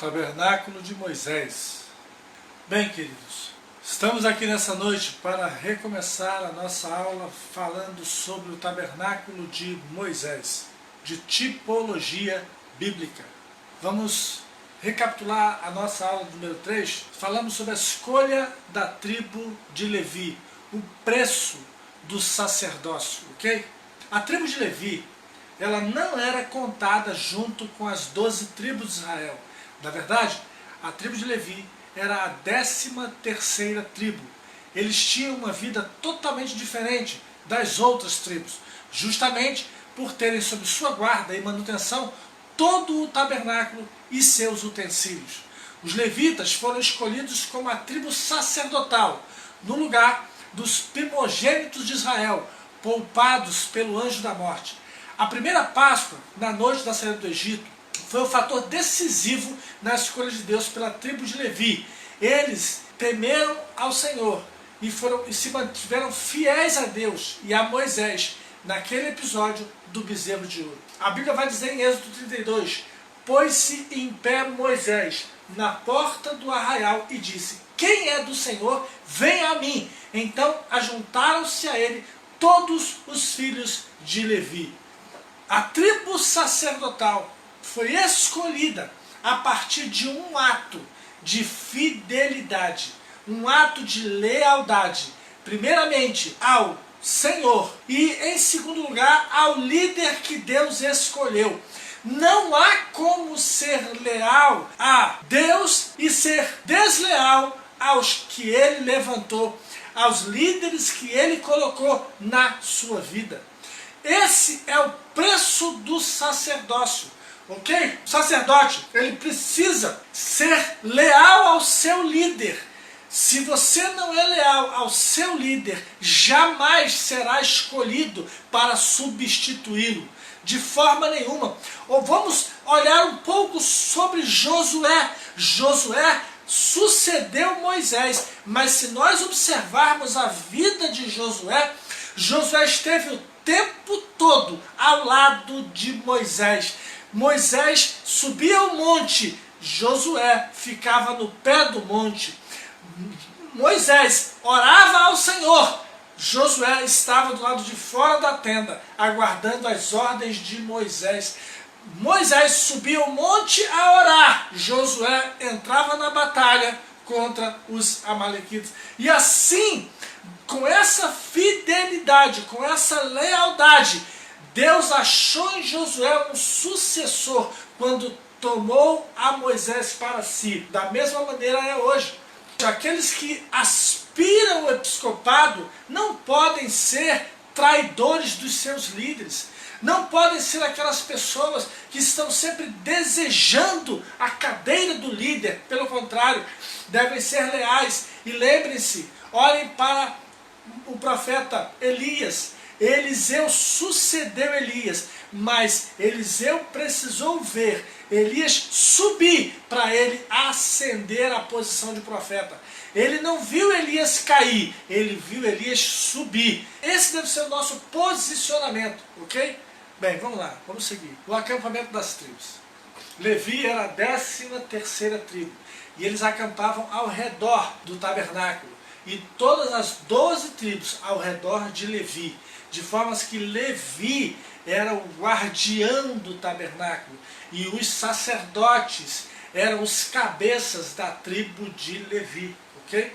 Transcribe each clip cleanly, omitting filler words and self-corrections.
Tabernáculo de Moisés. Bem, queridos, estamos aqui nessa noite para recomeçar a nossa aula falando sobre o Tabernáculo de Moisés, de tipologia bíblica. Vamos recapitular a nossa aula número 3. Falamos sobre a escolha da tribo de Levi, o preço do sacerdócio, ok? A tribo de Levi, ela não era contada junto com as 12 tribos de Israel. Na verdade, a tribo de Levi era a 13ª tribo. Eles tinham uma vida totalmente diferente das outras tribos, justamente por terem sob sua guarda e manutenção todo o tabernáculo e seus utensílios. Os levitas foram escolhidos como a tribo sacerdotal, no lugar dos primogênitos de Israel, poupados pelo anjo da morte. A primeira Páscoa, na noite da saída do Egito, foi o fator decisivo na escolha de Deus pela tribo de Levi. Eles temeram ao Senhor e se mantiveram fiéis a Deus e a Moisés naquele episódio do bezerro de ouro. A Bíblia vai dizer em Êxodo 32, pôs-se em pé Moisés na porta do arraial e disse, quem é do Senhor, venha a mim. Então ajuntaram-se a ele todos os filhos de Levi. A tribo sacerdotal foi escolhida a partir de um ato de fidelidade, um ato de lealdade, primeiramente ao Senhor e, em segundo lugar, ao líder que Deus escolheu. Não há como ser leal a Deus e ser desleal aos que Ele levantou, aos líderes que Ele colocou na sua vida. Esse é o preço do sacerdócio. Ok? O sacerdote, ele precisa ser leal ao seu líder. Se você não é leal ao seu líder, jamais será escolhido para substituí-lo. De forma nenhuma. Ou vamos olhar um pouco sobre Josué. Josué sucedeu Moisés, mas se nós observarmos a vida de Josué, Josué esteve o tempo todo ao lado de Moisés. Moisés subia o monte, Josué ficava no pé do monte. Moisés orava ao Senhor, Josué estava do lado de fora da tenda, aguardando as ordens de Moisés. Moisés subia o monte a orar, Josué entrava na batalha contra os amalequitas. E assim, com essa fidelidade, com essa lealdade, Deus achou em Josué um sucessor quando tomou a Moisés para si. Da mesma maneira é hoje. Aqueles que aspiram ao episcopado não podem ser traidores dos seus líderes. Não podem ser aquelas pessoas que estão sempre desejando a cadeira do líder. Pelo contrário, devem ser leais. E lembrem-se, olhem para o profeta Elias. Eliseu sucedeu Elias, mas Eliseu precisou ver Elias subir para ele ascender à posição de profeta. Ele não viu Elias cair, ele viu Elias subir. Esse deve ser o nosso posicionamento, ok? Bem, vamos lá, vamos seguir. O acampamento das tribos. Levi era a 13ª tribo e eles acampavam ao redor do tabernáculo e todas as 12 tribos ao redor de Levi. De forma que Levi era o guardião do tabernáculo e os sacerdotes eram os cabeças da tribo de Levi, ok?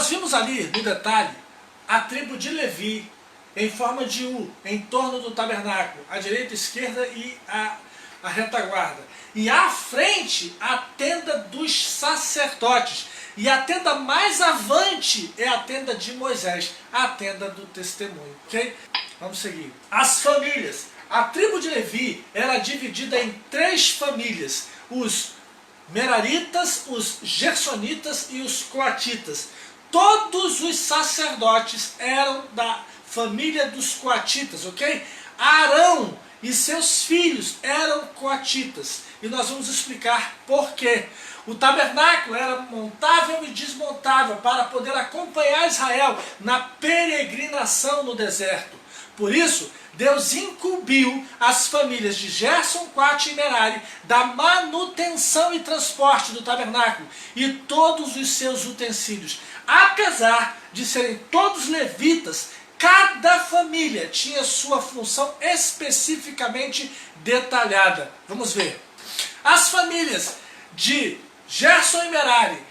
Vimos ali, no detalhe, a tribo de Levi, em forma de U, em torno do tabernáculo, à direita, à esquerda e a retaguarda. E à frente, a tenda dos sacerdotes. E a tenda mais avante é a tenda de Moisés, a tenda do testemunho. Ok? Vamos seguir. As famílias. A tribo de Levi era dividida em 3 famílias. Os Meraritas, os Gersonitas e os Coatitas. Todos os sacerdotes eram da família dos coatitas, ok? Arão e seus filhos eram coatitas. E nós vamos explicar por quê. O tabernáculo era montável e desmontável para poder acompanhar Israel na peregrinação no deserto. Por isso, Deus incumbiu as famílias de Gerson, Coate e Merari da manutenção e transporte do tabernáculo e todos os seus utensílios. Apesar de serem todos levitas, cada família tinha sua função especificamente detalhada. Vamos ver. As famílias de Gerson e Merari.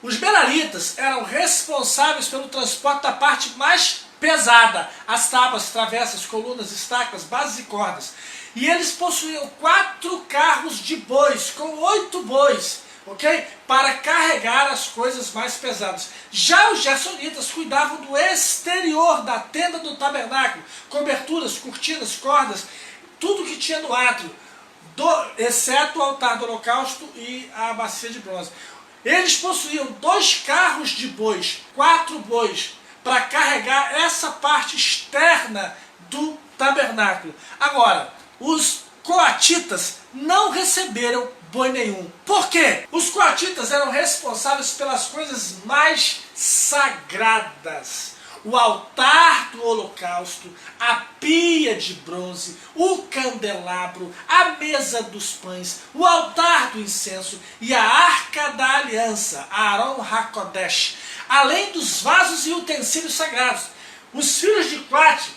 Os meraritas eram responsáveis pelo transporte da parte mais pesada, as tábuas, travessas, colunas, estacas, bases e cordas. E eles possuíam 4 carros de bois, com 8 bois, ok? Para carregar as coisas mais pesadas. Já os gersonitas cuidavam do exterior da tenda do tabernáculo, coberturas, cortinas, cordas, tudo que tinha no átrio, exceto o altar do holocausto e a bacia de bronze. Eles possuíam 2 carros de bois, 4 bois, para carregar essa parte externa do tabernáculo. Agora, os coatitas não receberam boi nenhum. Por quê? Os coatitas eram responsáveis pelas coisas mais sagradas. O altar do holocausto, a pia de bronze, o candelabro, a mesa dos pães, o altar do incenso e a arca da aliança, Aaron HaKodesh, além dos vasos e utensílios sagrados. Os filhos de Coate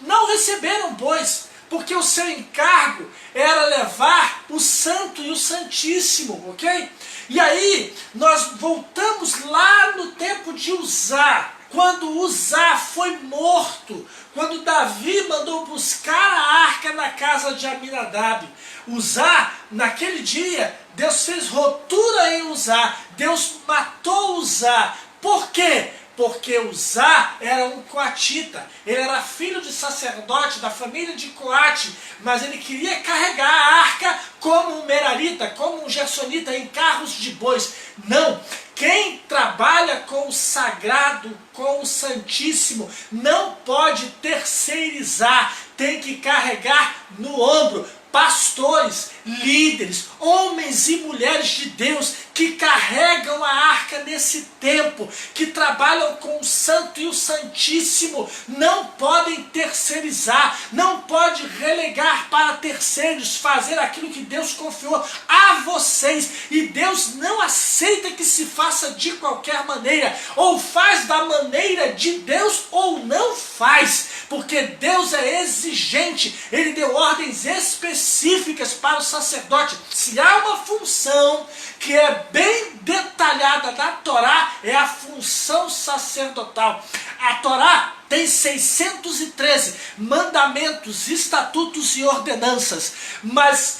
não receberam bois, porque o seu encargo era levar o santo e o santíssimo, ok? E aí, nós voltamos lá no tempo de Uzá, quando Uzá foi morto, quando Davi mandou buscar a arca na casa de Aminadab. Uzá, naquele dia, Deus fez rotura em Uzá, Deus matou Uzá. Por quê? Porque Uzá era um coatita, ele era filho de sacerdote da família de Coate, mas ele queria carregar a arca como um merarita, como um gersonita em carros de bois. Não! Quem trabalha com o sagrado, com o santíssimo, não pode terceirizar, tem que carregar no ombro. Pastores, líderes, homens e mulheres de Deus que carregam a arca nesse tempo, que trabalham com o santo e o santíssimo, não podem terceirizar, não pode relegar para terceiros fazer aquilo que Deus confiou a vocês. E Deus não aceita que se faça de qualquer maneira, ou faz da maneira de Deus ou não faz, porque Deus é exigente, Ele deu ordens específicas para o sacerdote. Se há uma função que é bem detalhada na Torá, é a função sacerdotal. A Torá tem 613 mandamentos, estatutos e ordenanças,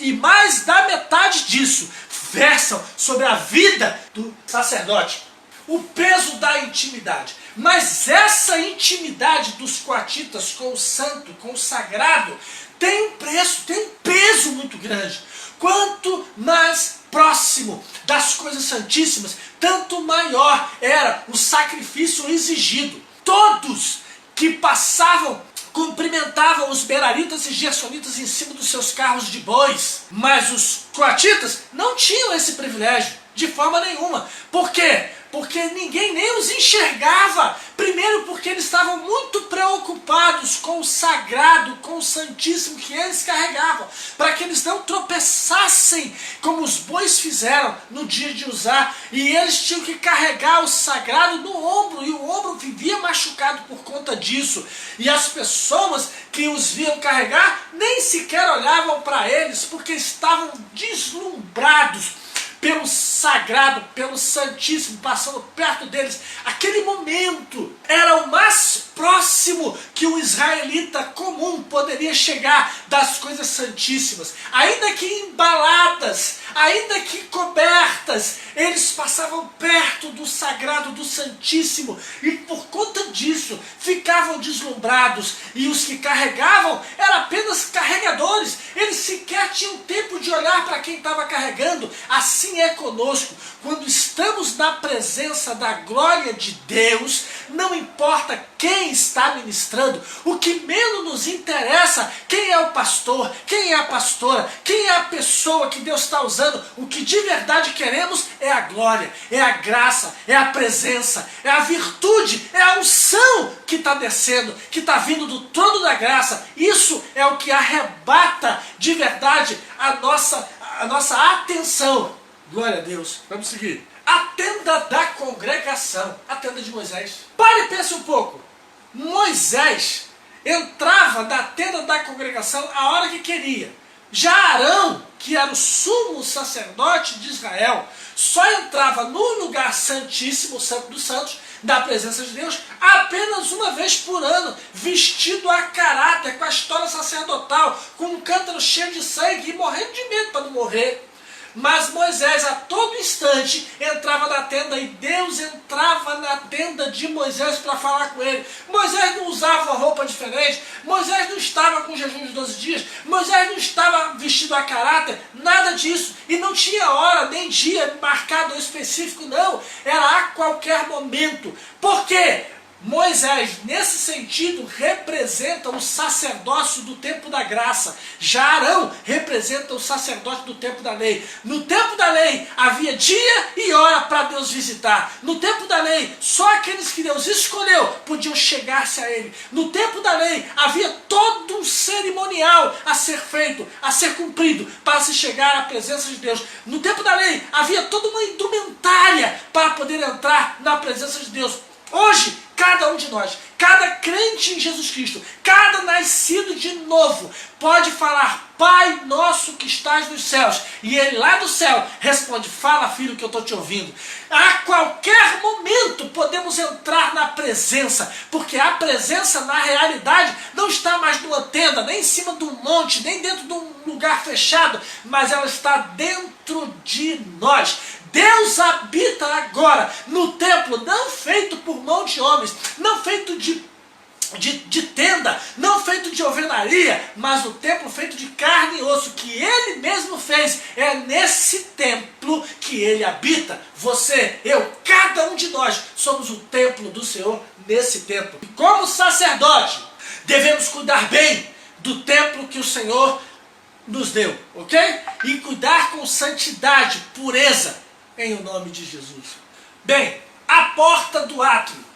e mais da metade disso versam sobre a vida do sacerdote. O peso da intimidade. Mas essa intimidade dos coatitas com o santo, com o sagrado, tem um preço, tem um peso muito grande. Quanto mais próximo das coisas santíssimas, tanto maior era o sacrifício exigido. Todos que passavam cumprimentavam os meraritas e gersonitas em cima dos seus carros de bois. Mas os coatitas não tinham esse privilégio, de forma nenhuma. Por quê? Porque ninguém nem os enxergava. Primeiro porque eles estavam muito preocupados com o sagrado, com o santíssimo que eles carregavam, para que eles não tropeçassem como os bois fizeram no dia de Uzá. E eles tinham que carregar o sagrado no ombro, e o ombro vivia machucado por conta disso. E as pessoas que os viam carregar nem sequer olhavam para eles, porque estavam deslumbrados pelo sagrado, pelo santíssimo, passando perto deles. Aquele momento era o mais próximo que um israelita comum poderia chegar das coisas santíssimas. Ainda que embaladas, ainda que cobertas, eles passavam perto do sagrado, do santíssimo, e por conta disso ficavam deslumbrados. E os que carregavam eram apenas carregadores, eles sequer tinham tempo de olhar para quem estava carregando. Assim é conosco. Quando estamos na presença da glória de Deus, não importa quem está ministrando, o que menos nos interessa, quem é o pastor, quem é a pastora, quem é a pessoa que Deus está usando. O que de verdade queremos é a glória, é a graça, é a presença, é a virtude, é a unção que está descendo, que está vindo do trono da graça. Isso é o que arrebata de verdade a nossa atenção. Glória a Deus. Vamos seguir. A tenda da congregação, a tenda de Moisés. Pare e pense um pouco. Moisés entrava na tenda da congregação a hora que queria. Já Arão, que era o sumo sacerdote de Israel, só entrava no lugar santíssimo, o Santo dos Santos, da presença de Deus, apenas uma vez por ano, vestido a caráter, com a história sacerdotal, com um cântaro cheio de sangue e morrendo de medo para não morrer. Mas Moisés a todo instante entrava na tenda e Deus entrava na tenda de Moisés para falar com ele. Moisés não usava uma roupa diferente, Moisés não estava com jejum de 12 dias, Moisés não estava vestido a caráter, nada disso. E não tinha hora nem dia marcado específico, não. Era a qualquer momento. Por quê? Moisés, nesse sentido, representa o sacerdócio do tempo da graça. Já Arão representa o sacerdócio do tempo da lei. No tempo da lei havia dia e hora para Deus visitar. No tempo da lei, só aqueles que Deus escolheu podiam chegar-se a ele. No tempo da lei havia todo um cerimonial a ser feito, a ser cumprido, para se chegar à presença de Deus. No tempo da lei havia toda uma indumentária para poder entrar na presença de Deus. Hoje, cada um de nós, cada crente em Jesus Cristo, cada nascido de novo, pode falar: Pai nosso que estás nos céus. E ele lá do céu responde: fala, filho, que eu estou te ouvindo. A qualquer momento podemos entrar na presença, porque a presença na realidade não está mais numa tenda, nem em cima de um monte, nem dentro de um lugar fechado, mas ela está dentro de nós. Deus habita agora no templo, não feito por mão de homens, não feito de tenda, não feito de alvenaria, mas o templo feito de carne e osso, que Ele mesmo fez. É nesse templo que Ele habita. Você, eu, cada um de nós somos o templo do Senhor nesse templo. E como sacerdote, devemos cuidar bem do templo que o Senhor nos deu, ok? E cuidar com santidade, pureza, em o nome de Jesus. Bem, a porta do átrio.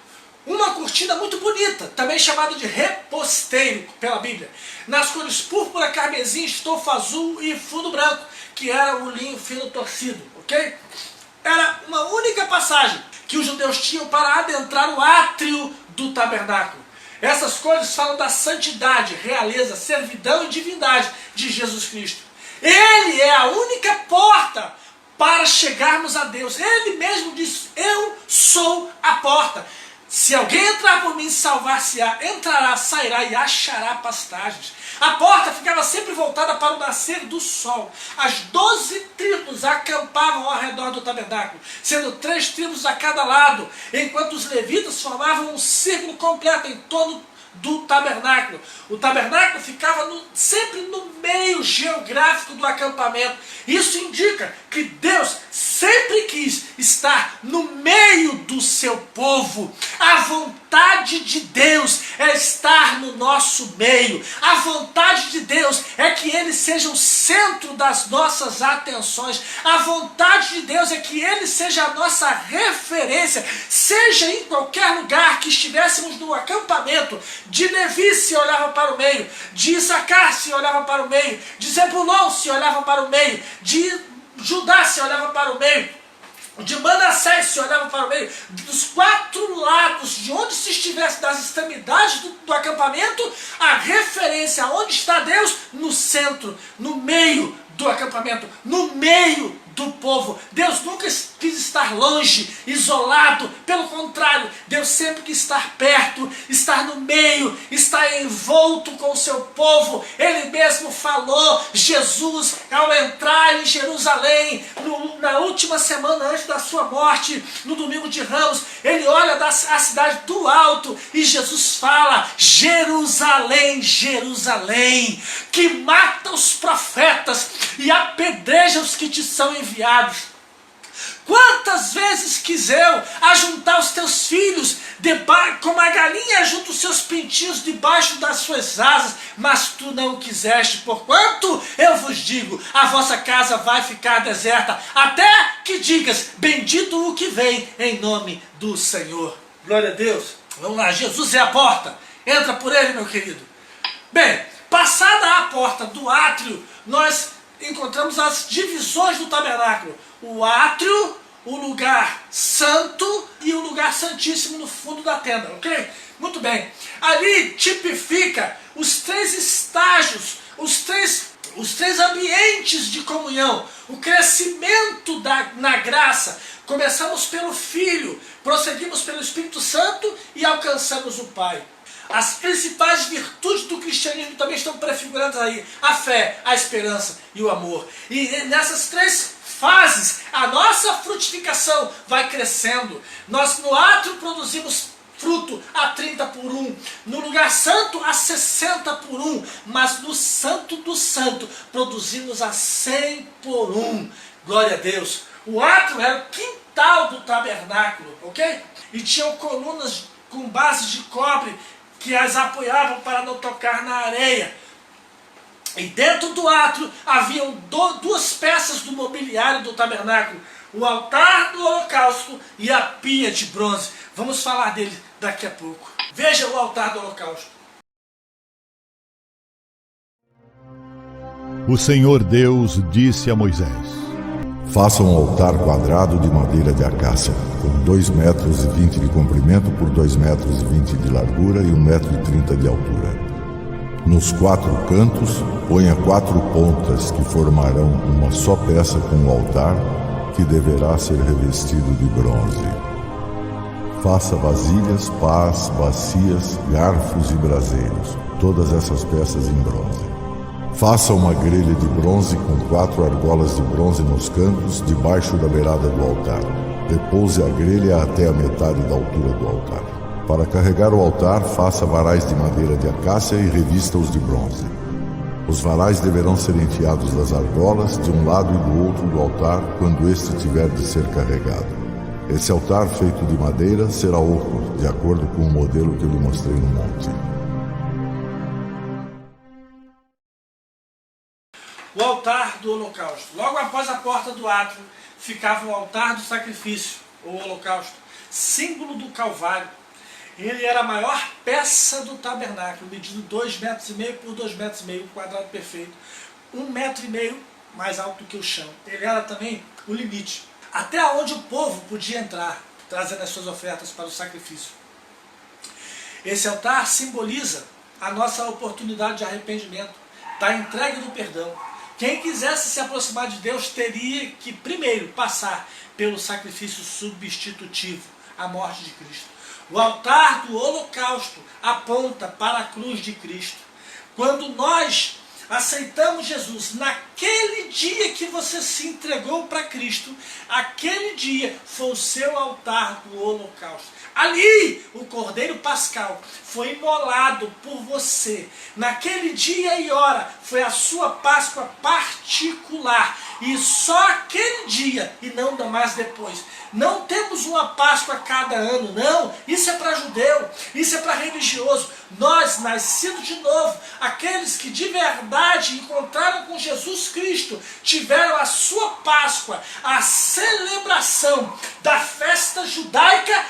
Uma cortina muito bonita, também chamada de reposteiro pela Bíblia, nas cores púrpura, carmesim, estofa azul e fundo branco, que era o linho fino torcido, ok? Era uma única passagem que os judeus tinham para adentrar o átrio do tabernáculo. Essas cores falam da santidade, realeza, servidão e divindade de Jesus Cristo. Ele é a única porta para chegarmos a Deus. Ele mesmo diz: eu sou a porta. Se alguém entrar por mim, salvar-se-á, entrará, sairá e achará pastagens. A porta ficava sempre voltada para o nascer do sol. As 12 tribos acampavam ao redor do tabernáculo, sendo 3 tribos a cada lado, enquanto os levitas formavam um círculo completo em torno do tabernáculo. O tabernáculo ficava sempre no meio geográfico do acampamento. Isso indica que Deus sempre quis estar no meio do seu povo. A vontade de Deus é estar no nosso meio. A vontade de Deus é que Ele seja o centro das nossas atenções. A vontade de Deus é que Ele seja a nossa referência, seja em qualquer lugar que estivéssemos no acampamento. De Levi se olhava para o meio, de Issacar se olhava para o meio, de Zebulon se olhava para o meio, de Judá se olhava para o meio, de Manassés se olhava para o meio. Dos 4 lados, de onde se estivesse, das extremidades do acampamento, a referência onde está Deus, no centro, no meio do acampamento, no meio do povo. Deus nunca quis estar longe, isolado. Pelo contrário, Deus sempre quis estar perto, estar no meio, estar envolto com o seu povo. Ele mesmo falou, Jesus, ao entrar em Jerusalém, na última semana antes da sua morte, no domingo de Ramos, ele olha a cidade do alto e Jesus fala: Jerusalém, Jerusalém, que mata os profetas e apedreja os que te são enviados. Quantas vezes quis eu ajuntar os teus filhos, como a galinha ajunta os seus pintinhos debaixo das suas asas, mas tu não quiseste, porquanto eu vos digo, a vossa casa vai ficar deserta, até que digas, bendito o que vem em nome do Senhor. Glória a Deus. Vamos lá, Jesus é a porta, entra por ele, meu querido. Bem, passada a porta do átrio, nós encontramos as divisões do tabernáculo. O átrio, o lugar santo e o lugar santíssimo no fundo da tenda, ok? Muito bem. Ali tipifica os três estágios, os três ambientes de comunhão, o crescimento na graça. Começamos pelo Filho, prosseguimos pelo Espírito Santo e alcançamos o Pai. As principais virtudes do cristianismo também estão prefiguradas aí: a fé, a esperança e o amor. E nessas três fases, a nossa frutificação vai crescendo. Nós no átrio produzimos fruto a 30 por 1, no lugar santo a 60 por 1, mas no santo do santo produzimos a 100 por 1. Glória a Deus. O átrio era o quintal do tabernáculo, ok? E tinham colunas com bases de cobre que as apoiavam para não tocar na areia. E dentro do átrio haviam duas peças do mobiliário do tabernáculo: o altar do holocausto e a pia de bronze. Vamos falar dele daqui a pouco. Veja o altar do holocausto. O Senhor Deus disse a Moisés: faça um altar quadrado de madeira de acácia, com 2,20 metros de comprimento por 2,20 metros de largura e 1,30 m de altura. Nos 4 cantos, ponha 4 pontas que formarão uma só peça com o altar, que deverá ser revestido de bronze. Faça vasilhas, pás, bacias, garfos e braseiros, todas essas peças em bronze. Faça uma grelha de bronze com 4 argolas de bronze nos cantos, debaixo da beirada do altar. Repouse a grelha até a metade da altura do altar. Para carregar o altar, faça varais de madeira de acácia e revista-os de bronze. Os varais deverão ser enfiados das argolas, de um lado e do outro do altar, quando este tiver de ser carregado. Esse altar feito de madeira será oco, de acordo com o modelo que eu lhe mostrei no monte. O altar do holocausto. Logo após a porta do átrio ficava o altar do sacrifício, ou holocausto, símbolo do Calvário. Ele era a maior peça do tabernáculo, medindo 2,5 metros por 2,5 metros, um quadrado perfeito, 1,5 metro mais alto que o chão. Ele era também o limite, até onde o povo podia entrar, trazendo as suas ofertas para o sacrifício. Esse altar simboliza a nossa oportunidade de arrependimento, da entrega do perdão. Quem quisesse se aproximar de Deus teria que primeiro passar pelo sacrifício substitutivo, a morte de Cristo. O altar do holocausto aponta para a cruz de Cristo. Quando nós aceitamos Jesus, naquele dia que você se entregou para Cristo, aquele dia foi o seu altar do holocausto. Ali, o Cordeiro Pascal foi imolado por você. Naquele dia e hora, foi a sua Páscoa particular. E só aquele dia, e não mais depois. Não temos uma Páscoa a cada ano, não. Isso é para judeu, isso é para religioso. Nós, nascidos de novo, aqueles que de verdade encontraram com Jesus Cristo, tiveram a sua Páscoa, a celebração da festa judaica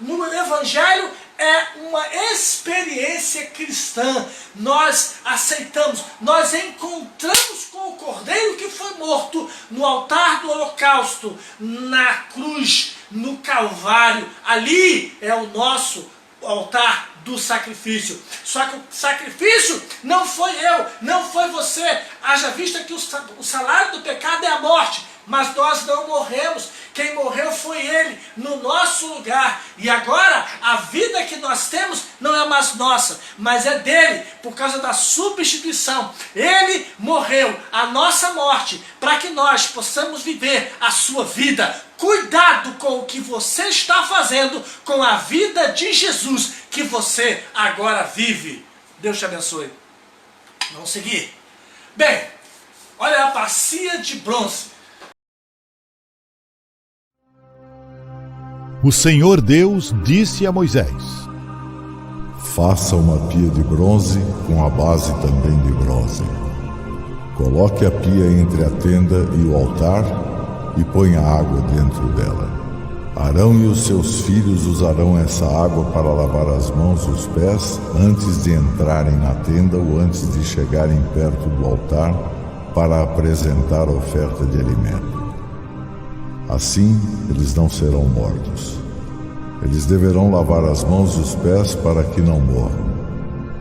no Evangelho, é uma experiência cristã. Nós aceitamos, nós encontramos com o Cordeiro que foi morto no altar do holocausto, na cruz, no Calvário. Ali é o nosso altar do sacrifício. Só que o sacrifício não foi eu, não foi você. Haja vista que o salário do pecado é a morte, mas nós não morremos. Quem morreu foi Ele, no nosso lugar. E agora, a vida que nós temos não é mais nossa, mas é dele, por causa da substituição. Ele morreu a nossa morte, para que nós possamos viver a sua vida. Cuidado com o que você está fazendo com a vida de Jesus, que você agora vive. Deus te abençoe. Vamos seguir. Bem, olha a bacia de bronze. O Senhor Deus disse a Moisés: Faça uma pia de bronze com a base também de bronze. Coloque a pia entre a tenda e o altar e ponha água dentro dela. Arão e os seus filhos usarão essa água para lavar as mãos e os pés antes de entrarem na tenda ou antes de chegarem perto do altar para apresentar a oferta de alimento. Assim, eles não serão mortos. Eles deverão lavar as mãos e os pés para que não morram.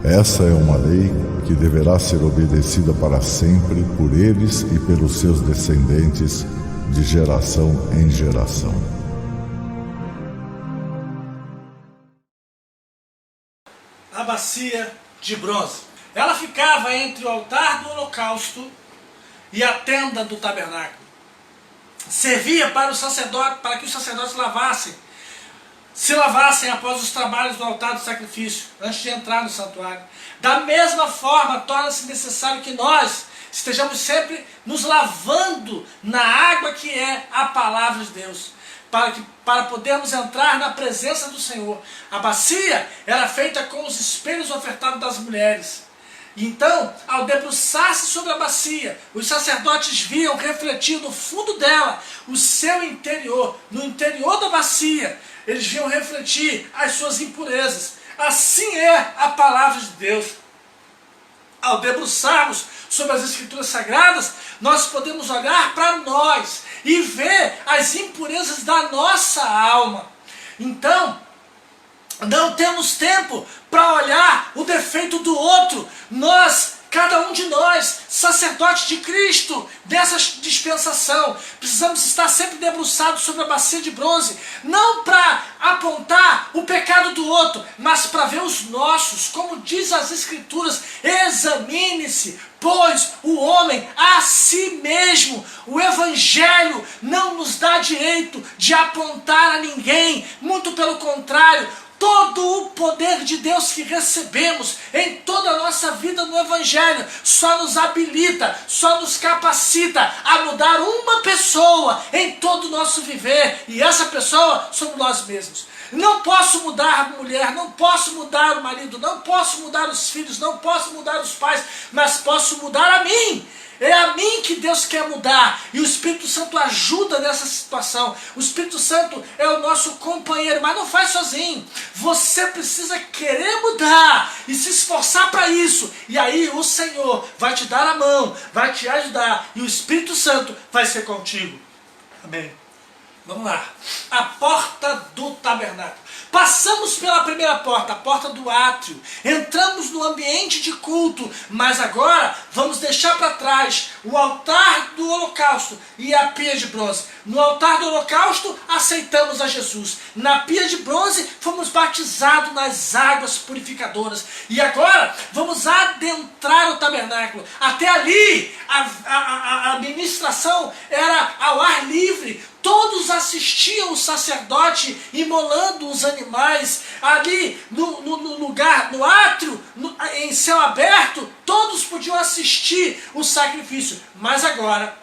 Essa é uma lei que deverá ser obedecida para sempre por eles e pelos seus descendentes de geração em geração. A bacia de bronze. Ela ficava entre o altar do holocausto e a tenda do tabernáculo. Servia para que os sacerdotes se lavassem após os trabalhos do altar do sacrifício, antes de entrar no santuário. Da mesma forma, torna-se necessário que nós estejamos sempre nos lavando na água que é a palavra de Deus, para podermos entrar na presença do Senhor. A bacia era feita com os espelhos ofertados das mulheres. Então, ao debruçar-se sobre a bacia, os sacerdotes viam refletir no fundo dela o seu interior. No interior da bacia, eles viam refletir as suas impurezas. Assim é a palavra de Deus. Ao debruçarmos sobre as Escrituras Sagradas, nós podemos olhar para nós e ver as impurezas da nossa alma. Então, não temos tempo para olhar o defeito do outro. Cada um de nós, sacerdote de Cristo, dessa dispensação, precisamos estar sempre debruçados sobre a bacia de bronze, não para apontar o pecado do outro, mas para ver os nossos. Como diz as Escrituras, examine-se, pois o homem a si mesmo. O Evangelho não nos dá direito de apontar a ninguém, muito pelo contrário. Todo o poder de Deus que recebemos em toda a nossa vida no Evangelho só nos habilita, só nos capacita a mudar uma pessoa em todo o nosso viver. E essa pessoa somos nós mesmos. Não posso mudar a mulher, não posso mudar o marido, não posso mudar os filhos, não posso mudar os pais, mas posso mudar a mim. É a mim que Deus quer mudar. E o Espírito Santo ajuda nessa situação. O Espírito Santo é o nosso companheiro, mas não faz sozinho. Você precisa querer mudar e se esforçar para isso. E aí o Senhor vai te dar a mão, vai te ajudar. E o Espírito Santo vai ser contigo. Amém. Vamos lá. A porta do tabernáculo. Passamos pela primeira porta, a porta do átrio. Entramos no ambiente de culto, mas agora vamos deixar para trás o altar do holocausto e a pia de bronze. No altar do holocausto, aceitamos a Jesus. Na pia de bronze, fomos batizados nas águas purificadoras. E agora, vamos adentrar o tabernáculo. Até ali, a ministração era ao ar livre. Todos assistiam o sacerdote imolando os animais. Ali no lugar, no átrio, em céu aberto, todos podiam assistir o sacrifício. Mas agora,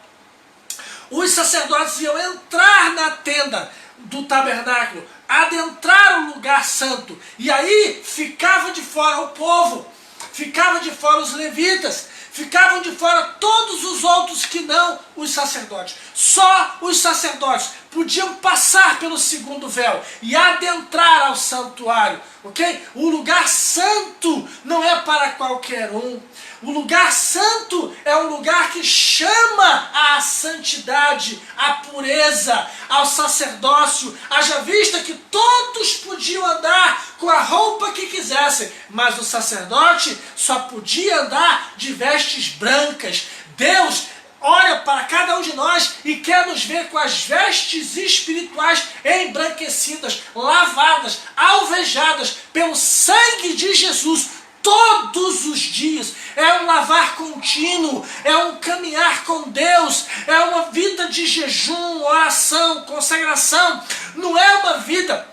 os sacerdotes iam entrar na tenda do tabernáculo, adentrar o lugar santo. E aí ficava de fora o povo, ficava de fora os levitas, ficavam de fora todos os outros que não os sacerdotes. Só os sacerdotes podiam passar pelo segundo véu e adentrar ao santuário, ok? O lugar santo não é para qualquer um. O lugar santo é um lugar que chama à santidade, à pureza, ao sacerdócio. Haja vista que todos podiam andar com a roupa que quisessem, mas o sacerdote só podia andar de vestes brancas. Deus olha para cada um de nós e quer nos ver com as vestes espirituais embranquecidas, lavadas, alvejadas pelo sangue de Jesus todos os dias. É um lavar contínuo, é um caminhar com Deus, é uma vida de jejum, oração, consagração. Não é uma vida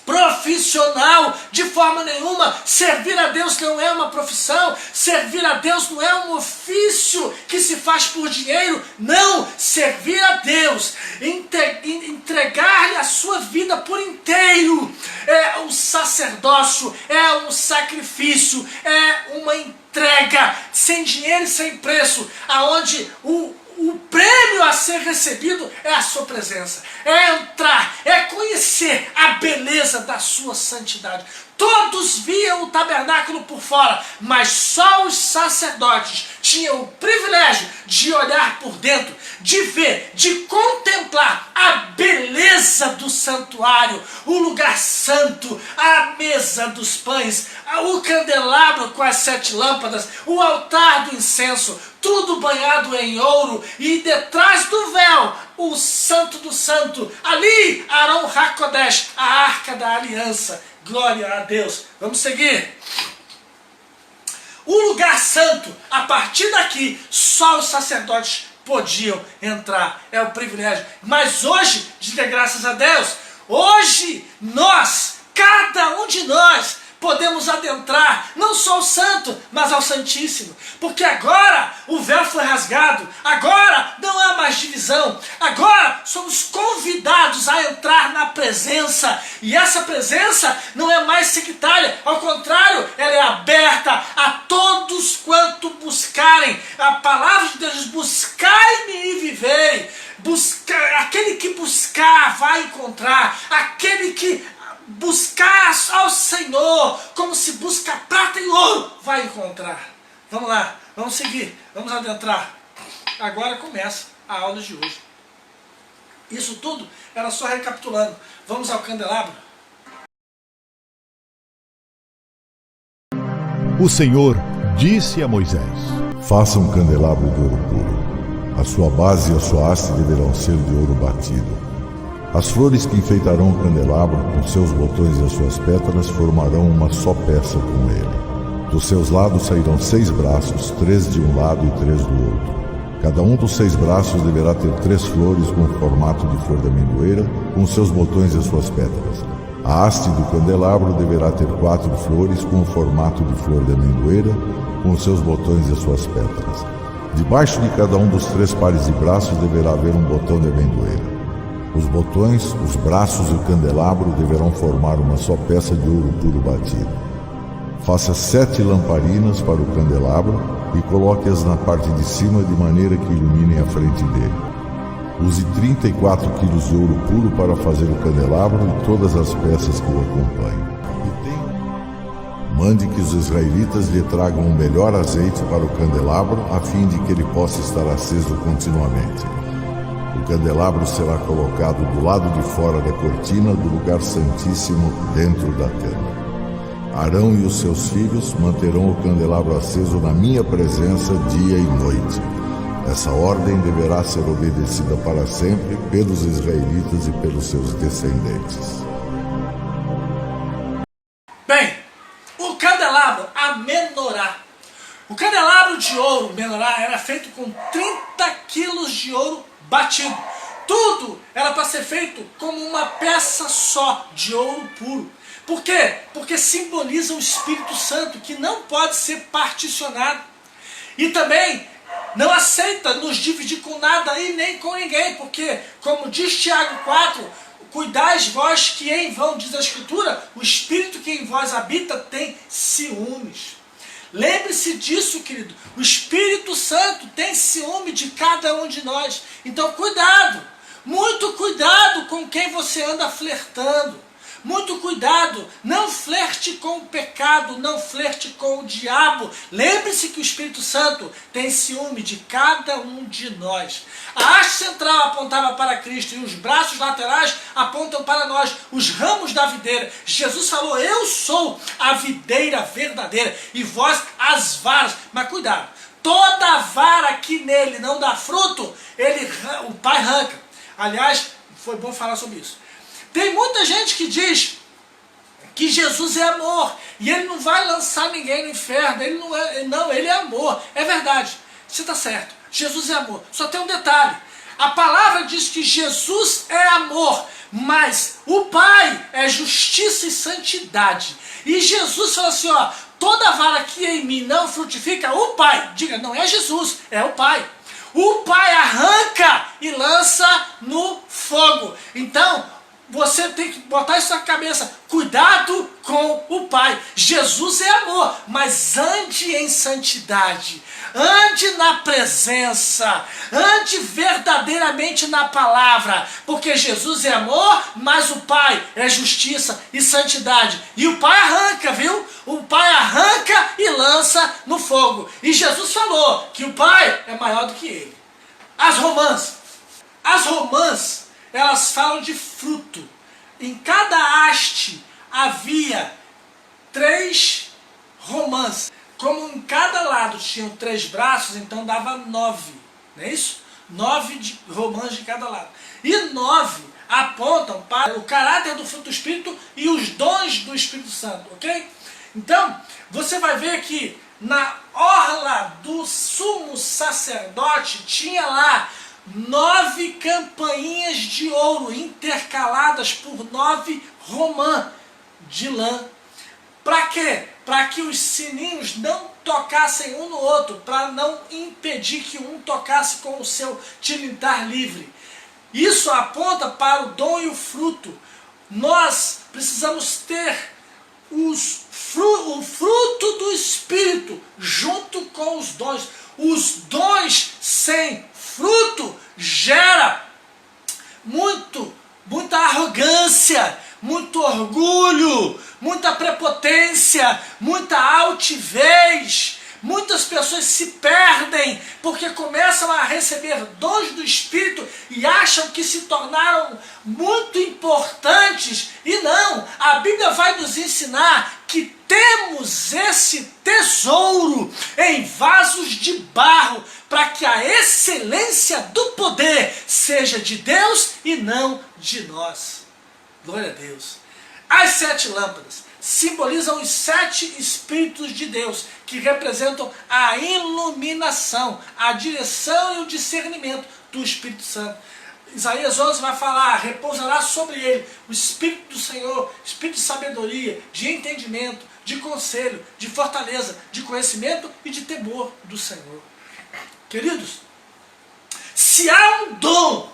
profissional de forma nenhuma. Servir a Deus não é uma profissão, servir a Deus não é um ofício que se faz por dinheiro. Não, servir a Deus, entregar-lhe a sua vida por inteiro, é um sacerdócio, é um sacrifício, é uma entrega sem dinheiro e sem preço, aonde o prêmio a ser recebido é a sua presença, é entrar, é conhecer a beleza da sua santidade. Todos viam o tabernáculo por fora, mas só os sacerdotes tinham o privilégio de olhar por dentro, de ver, de contemplar a beleza do santuário, o lugar santo, a mesa dos pães, o candelabro com as 7 lâmpadas, o altar do incenso, tudo banhado em ouro, e detrás do véu, o santo do santo, ali Arão HaKodesh, a arca da aliança. Glória a Deus. Vamos seguir. O lugar santo, a partir daqui, só os sacerdotes podiam entrar. É o privilégio. Mas hoje, diga graças a Deus, hoje nós, cada um de nós, podemos adentrar não só ao santo, mas ao santíssimo. Porque agora o véu foi rasgado, agora não há mais divisão, agora somos convidados a entrar na presença. E essa presença não é mais sectária, ao contrário, ela é aberta a todos quanto buscarem. A palavra de Deus diz: buscai-me e vivei. Aquele que buscar vai encontrar, aquele que buscar ao Senhor como se busca prata e ouro vai encontrar. Vamos lá, vamos seguir, vamos adentrar. Agora começa a aula de hoje. Isso tudo era só recapitulando. Vamos ao candelabro. O Senhor disse a Moisés: Faça um candelabro de ouro puro. A sua base e a sua haste deverão ser de ouro batido. As flores que enfeitarão o candelabro, com seus botões e as suas pétalas, formarão uma só peça com ele. Dos seus lados sairão 6 braços, 3 de um lado e 3 do outro. Cada um dos 6 braços deverá ter 3 flores com o formato de flor de amendoeira, com seus botões e as suas pétalas. A haste do candelabro deverá ter 4 flores com o formato de flor de amendoeira, com seus botões e as suas pétalas. Debaixo de cada um dos 3 pares de braços deverá haver um botão de amendoeira. Os botões, os braços e o candelabro deverão formar uma só peça de ouro puro batido. Faça 7 lamparinas para o candelabro e coloque-as na parte de cima de maneira que iluminem a frente dele. Use 34 quilos de ouro puro para fazer o candelabro e todas as peças que o acompanham. Mande que os israelitas lhe tragam o melhor azeite para o candelabro, a fim de que ele possa estar aceso continuamente. O candelabro será colocado do lado de fora da cortina do lugar santíssimo, dentro da tenda. Arão e os seus filhos manterão o candelabro aceso na minha presença dia e noite. Essa ordem deverá ser obedecida para sempre pelos israelitas e pelos seus descendentes. Bem, o candelabro, a menorá. O candelabro de ouro, menorá, era feito com 30 quilos de ouro batido. Tudo era para ser feito como uma peça só de ouro puro. Por quê? Porque simboliza o Espírito Santo, que não pode ser particionado. E também não aceita nos dividir com nada e nem com ninguém, porque, como diz Tiago 4, cuidais vós que em vão, diz a Escritura, o Espírito que em vós habita tem ciúmes. Lembre-se disso, querido. O Espírito Santo tem ciúme de cada um de nós. Então cuidado, muito cuidado com quem você anda flertando. muito cuidado, não flerte com o pecado, não flerte com o diabo. Lembre-se que o Espírito Santo tem ciúme de cada um de nós. A haste central apontava para Cristo e os braços laterais apontam para nós, os ramos da videira. Jesus falou, eu sou a videira verdadeira e vós as varas. Mas cuidado, toda vara que nele não dá fruto, o Pai arranca. Aliás, foi bom falar sobre isso. Tem muita gente que diz que Jesus é amor e ele não vai lançar ninguém no inferno. Ele é amor. É verdade, você está certo. Jesus é amor. Só tem um detalhe. A palavra diz que Jesus é amor, mas o Pai é justiça e santidade. E Jesus falou assim, ó, toda vara que em mim não frutifica, o Pai, diga, não é Jesus, é o Pai. O Pai arranca e lança no fogo. Então, você tem que botar isso na cabeça. Cuidado com o Pai. Jesus é amor, mas ande em santidade. Ande na presença. Ande verdadeiramente na palavra. Porque Jesus é amor, mas o Pai é justiça e santidade. E o Pai arranca, viu? O Pai arranca e lança no fogo. E Jesus falou que o Pai é maior do que ele. As romãs, elas falam de fruto. Em cada haste havia 3 romãs. Como em cada lado tinham 3 braços, então dava 9. Não é isso? 9 romãs de cada lado. E 9 apontam para o caráter do fruto do Espírito e os dons do Espírito Santo, ok? Então, você vai ver que na orla do sumo sacerdote tinha lá 9 campainhas de ouro intercaladas por 9 romãs de lã. Para quê? Para que os sininhos não tocassem um no outro, para não impedir que um tocasse com o seu tilintar livre. Isso aponta para o dom e o fruto. Nós precisamos ter o fruto do Espírito junto com os dons. Os dons sem fruto gera muita arrogância, muito orgulho, muita prepotência, muita altivez. Muitas pessoas se perdem porque começam a receber dons do Espírito e acham que se tornaram muito importantes. E não, a Bíblia vai nos ensinar que temos esse tesouro em vasos de barro para que a excelência do poder seja de Deus e não de nós. Glória a Deus. As 7 lâmpadas simbolizam os 7 Espíritos de Deus, que representam a iluminação, a direção e o discernimento do Espírito Santo. Isaías 11 vai falar, repousará sobre ele o Espírito do Senhor, Espírito de sabedoria, de entendimento, de conselho, de fortaleza, de conhecimento e de temor do Senhor. Queridos, se há um dom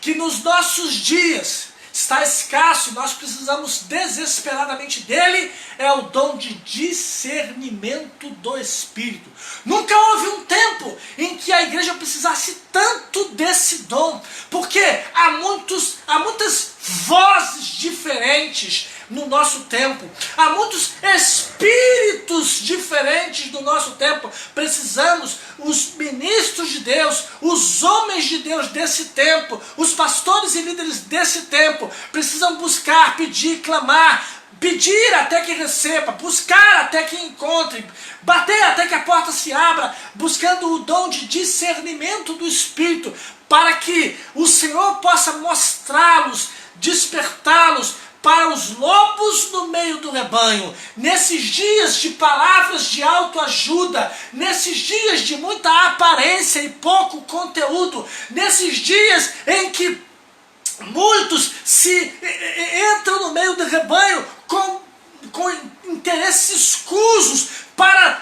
que nos nossos dias está escasso, nós precisamos desesperadamente dele, é o dom de discernimento do Espírito. Nunca houve um tempo em que a igreja precisasse tanto desse dom, porque há muitas vozes diferentes no nosso tempo, há muitos espíritos diferentes no nosso tempo. Precisamos, os ministros de Deus, os homens de Deus desse tempo, os pastores e líderes desse tempo, precisam buscar, pedir, clamar, pedir até que receba, buscar até que encontre, bater até que a porta se abra, buscando o dom de discernimento do Espírito, para que o Senhor possa mostrá-los, despertá-los para os lobos no meio do rebanho. Nesses dias de palavras de autoajuda, nesses dias de muita aparência e pouco conteúdo, nesses dias em que muitos entram no meio do rebanho com interesses escusos,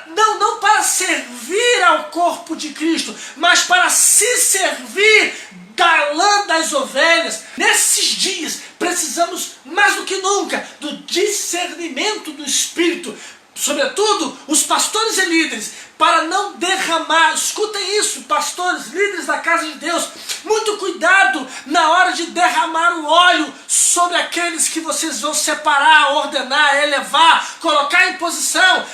não para servir ao corpo de Cristo, mas para se servir da lã das ovelhas. Nesses dias precisamos mais do que nunca do discernimento do Espírito, sobretudo os pastores e líderes, para não derramar, escutem isso, pastores, líderes da casa de Deus, muito cuidado na é hora de derramar o óleo sobre aqueles que vocês vão separar, ordenar, elevar, colocar em posição.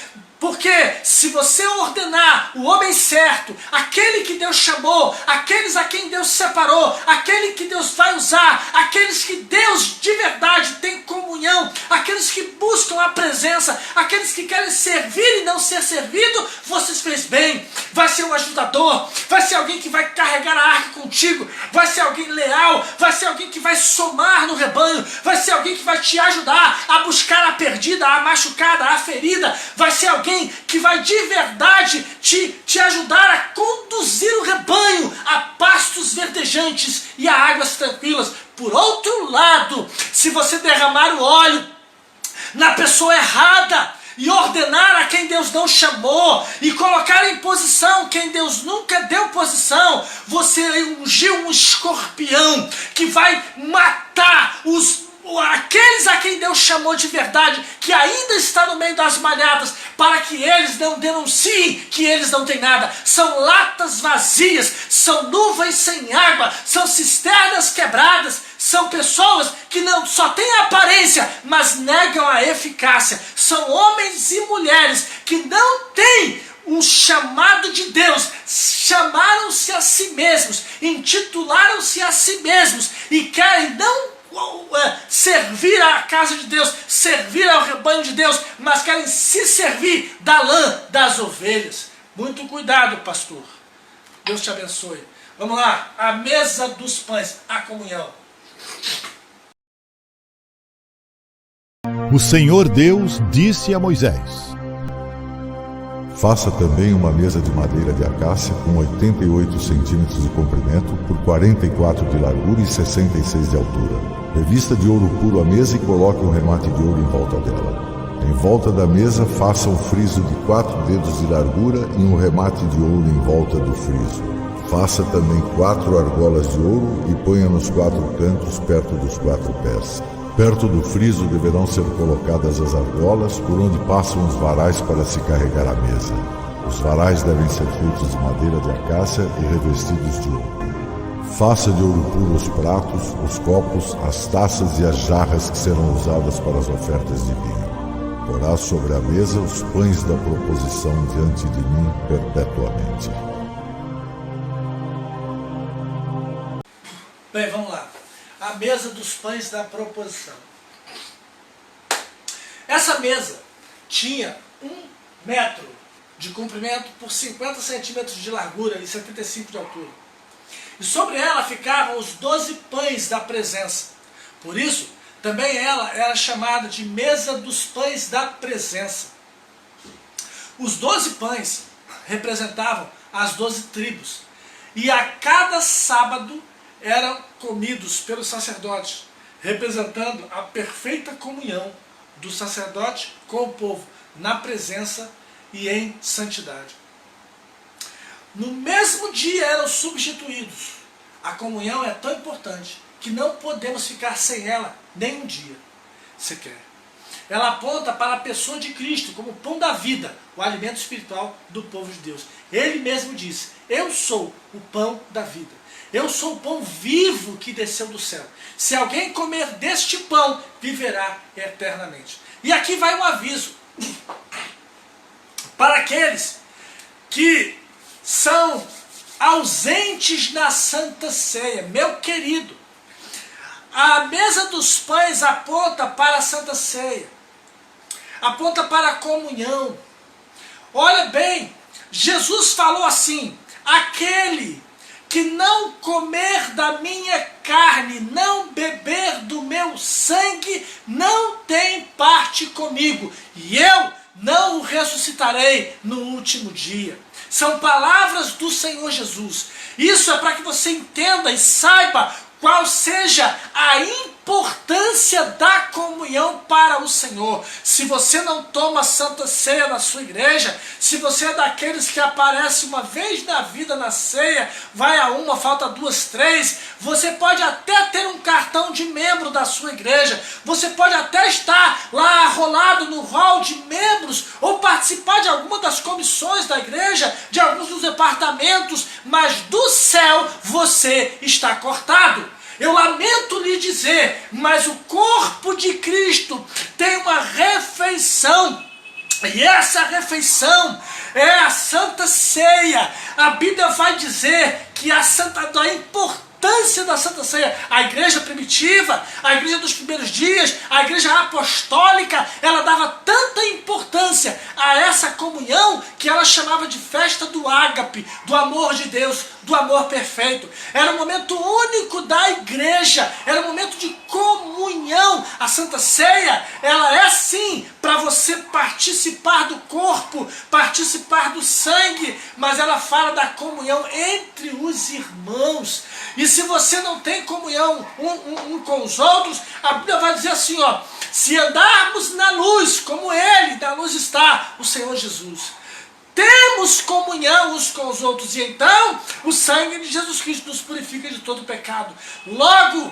Porque se você ordenar o homem certo, aquele que Deus chamou, aqueles a quem Deus separou, aquele que Deus vai usar, aqueles que Deus de verdade tem comunhão, aqueles que buscam a presença, aqueles que querem servir e não ser servido, vocês fez bem. Vai ser um ajudador, vai ser alguém que vai carregar a arca contigo, vai ser alguém leal, vai ser alguém que vai somar no rebanho, vai ser alguém que vai te ajudar a buscar a perdida, a machucada, a ferida, vai ser alguém que vai de verdade te ajudar a conduzir o rebanho a pastos verdejantes e a águas tranquilas. Por outro lado, se você derramar o óleo na pessoa errada e ordenar a quem Deus não chamou e colocar em posição quem Deus nunca deu posição, você ungiu um escorpião que vai matar aqueles a quem Deus chamou de verdade, que ainda está no meio das malhadas, para que eles não denunciem que eles não têm nada. São latas vazias, são nuvens sem água, são cisternas quebradas, são pessoas que não só têm aparência, mas negam a eficácia. São homens e mulheres que não têm um chamado de Deus, chamaram-se a si mesmos, intitularam-se a si mesmos e querem não servir à casa de Deus, servir ao rebanho de Deus, mas querem se servir da lã das ovelhas. Muito cuidado, pastor. Deus te abençoe. Vamos lá, a mesa dos pães, a comunhão. O Senhor Deus disse a Moisés: Faça também uma mesa de madeira de acácia com 88 centímetros de comprimento por 44 de largura e 66 de altura. Revista de ouro puro a mesa e coloque um remate de ouro em volta dela. Em volta da mesa, faça um friso de 4 dedos de largura e um remate de ouro em volta do friso. Faça também 4 argolas de ouro e ponha nos 4 cantos perto dos 4 pés. Perto do friso deverão ser colocadas as argolas, por onde passam os varais para se carregar a mesa. Os varais devem ser feitos de madeira de acácia e revestidos de ouro. Faça de ouro puro os pratos, os copos, as taças e as jarras que serão usadas para as ofertas de vinho. Porá sobre a mesa os pães da proposição diante de mim perpetuamente. Bem, vamos lá. A mesa dos pães da proposição. Essa mesa tinha 1 metro de comprimento por 50 centímetros de largura e 75 de altura. E sobre ela ficavam os 12 pães da presença. Por isso, também ela era chamada de mesa dos pães da presença. Os 12 pães representavam as 12 tribos. E a cada sábado eram comidos pelos sacerdotes, representando a perfeita comunhão do sacerdote com o povo, na presença e em santidade. No mesmo dia eram substituídos. A comunhão é tão importante que não podemos ficar sem ela nem um dia sequer. Ela aponta para a pessoa de Cristo como o pão da vida, o alimento espiritual do povo de Deus. Ele mesmo disse: eu sou o pão da vida. Eu sou o pão vivo que desceu do céu. Se alguém comer deste pão, viverá eternamente. E aqui vai um aviso para aqueles que são ausentes na Santa Ceia. Meu querido, a mesa dos pães aponta para a Santa Ceia, aponta para a comunhão. Olha bem, Jesus falou assim: aquele que não comer da minha carne, não beber do meu sangue, não tem parte comigo, e eu não o ressuscitarei no último dia. São palavras do Senhor Jesus. Isso é para que você entenda e saiba qual seja a importância da comunhão para o Senhor. Se você não toma Santa Ceia na sua igreja, se você é daqueles que aparece uma vez na vida na ceia, vai a uma, falta 2, 3, você pode até ter um cartão de membro da sua igreja, você pode até estar lá arrolado no hall de membros, ou participar de alguma das comissões da igreja, de alguns dos departamentos, mas do céu você está cortado. Eu lamento lhe dizer, mas o corpo de Cristo tem uma refeição. E essa refeição é a Santa Ceia. A Bíblia vai dizer que a importância da Santa Ceia, a igreja primitiva, a igreja dos primeiros dias, a igreja apostólica, ela dava tanta importância a essa comunhão que ela chamava de festa do ágape, do amor de Deus, do amor perfeito. Era um momento único da igreja, era um momento de comunhão. A Santa Ceia, ela é sim para você participar do corpo, participar do sangue, mas ela fala da comunhão entre os irmãos. E se você não tem comunhão um com os outros, a Bíblia vai dizer assim, ó: se andarmos na luz, como Ele, na luz está o Senhor Jesus, temos comunhão uns com os outros, e então o sangue de Jesus Cristo nos purifica de todo pecado. Logo,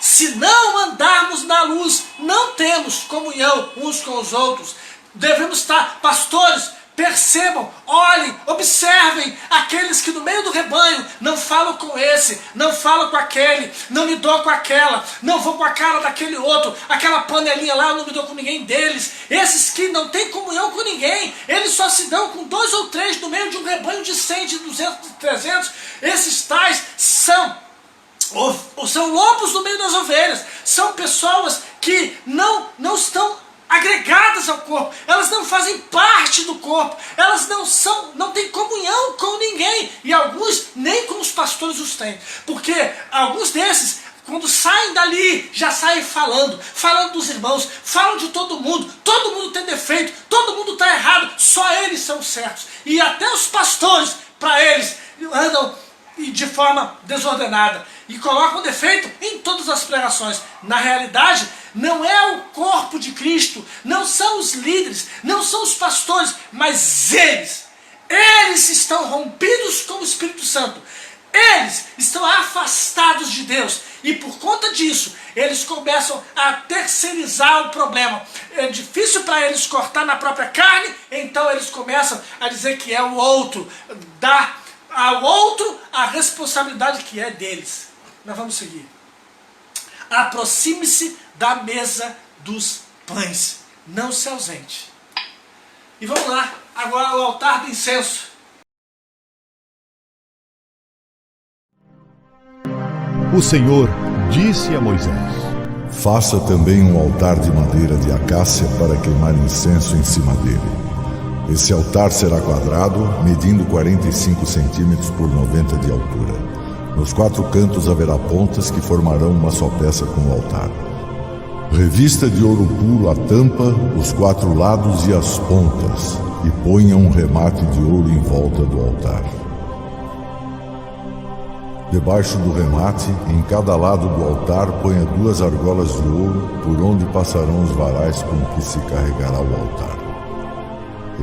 se não andarmos na luz, não temos comunhão uns com os outros. Devemos estar, pastores, percebam, olhem, observem aqueles que no meio do rebanho não falam com esse, não falam com aquele, não me dou com aquela, não vou com a cara daquele outro, aquela panelinha lá eu não me dou com ninguém deles. Esses que não têm comunhão com ninguém, eles só se dão com 2 ou 3 no meio de um rebanho de 100, de 200, de 300. Esses tais são lobos no meio das ovelhas, são pessoas que não estão agregadas ao corpo, elas não fazem parte do corpo, elas não têm comunhão com ninguém, e alguns nem com os pastores os têm, porque alguns desses, quando saem dali, já saem falando dos irmãos, falam de todo mundo tem defeito, todo mundo está errado, só eles são certos, e até os pastores, para eles, andam de forma desordenada, e colocam defeito em todas as pregações. Na realidade, não é o corpo de Cristo, não são os líderes, não são os pastores, mas eles estão rompidos com o Espírito Santo, eles estão afastados de Deus, e por conta disso, eles começam a terceirizar o problema. É difícil para eles cortar na própria carne, então eles começam a dizer que é o outro, dar ao outro a responsabilidade que é deles. Nós vamos seguir. Aproxime-se da mesa dos pães, não se ausente. E vamos lá, agora o altar do incenso. O Senhor disse a Moisés: Faça também um altar de madeira de acácia para queimar incenso em cima dele. Esse altar será quadrado, medindo 45 centímetros por 90 de altura. Nos 4 cantos haverá pontas que formarão uma só peça com o altar. Revista de ouro puro a tampa, os 4 lados e as pontas, e ponha um remate de ouro em volta do altar. Debaixo do remate, em cada lado do altar, ponha 2 argolas de ouro, por onde passarão os varais com que se carregará o altar.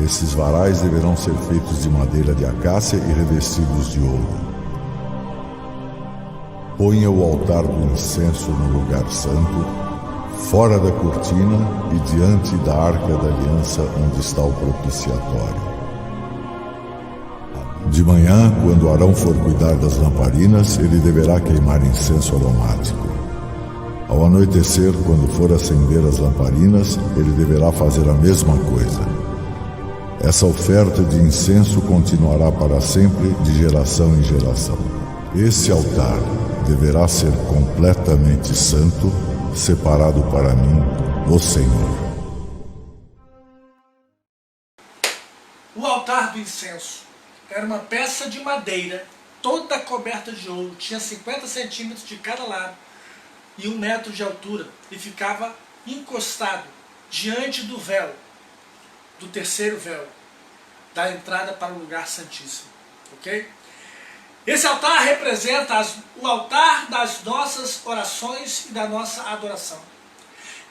Esses varais deverão ser feitos de madeira de acácia e revestidos de ouro. Ponha o altar do incenso no lugar santo, fora da cortina e diante da arca da aliança onde está o propiciatório. De manhã, quando Arão for cuidar das lamparinas, ele deverá queimar incenso aromático. Ao anoitecer, quando for acender as lamparinas, ele deverá fazer a mesma coisa. Essa oferta de incenso continuará para sempre, de geração em geração. Esse altar deverá ser completamente santo, separado para mim, o Senhor. O altar do incenso era uma peça de madeira, toda coberta de ouro, tinha 50 centímetros de cada lado e 1 metro de altura, e ficava encostado diante do véu, do terceiro véu, da entrada para o lugar santíssimo, ok? Esse altar representa o altar das nossas orações e da nossa adoração,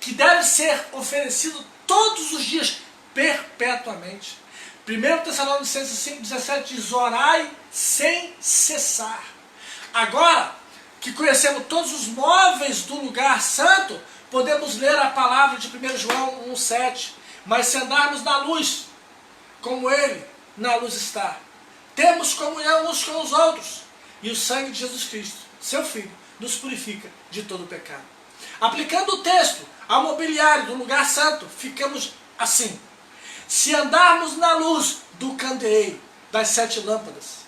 que deve ser oferecido todos os dias, perpetuamente. 1 Tessalonicenses 5,17 diz: orai sem cessar. Agora que conhecemos todos os móveis do lugar santo, podemos ler a palavra de 1 João 1,7. Mas se andarmos na luz, como Ele na luz está, temos comunhão uns com os outros, e o sangue de Jesus Cristo, seu Filho, nos purifica de todo pecado. Aplicando o texto ao mobiliário do lugar santo, ficamos assim: se andarmos na luz do candeeiro das 7 lâmpadas,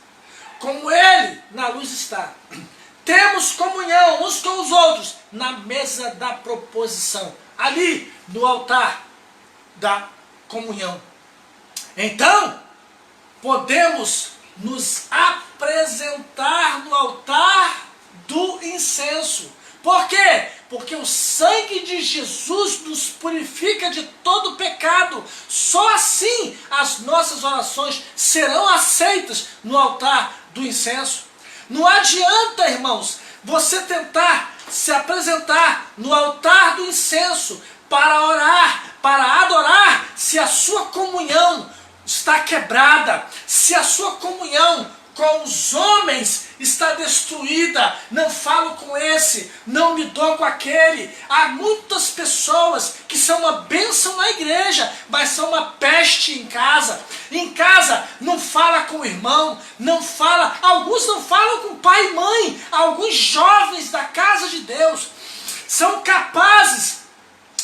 como ele na luz está, temos comunhão uns com os outros na mesa da proposição, ali no altar da comunhão. Então, podemos nos apresentar no altar do incenso. Por quê? Porque o sangue de Jesus nos purifica de todo pecado. Só assim as nossas orações serão aceitas no altar do incenso. Não adianta, irmãos, você tentar se apresentar no altar do incenso para orar, para adorar, se a sua comunhão está quebrada, se a sua comunhão com os homens está destruída. Não falo com esse, não me dou com aquele. Há muitas pessoas que são uma bênção na igreja, mas são uma peste em casa. Em casa não fala com o irmão, não fala, alguns não falam com pai e mãe. Alguns jovens da casa de Deus são capazes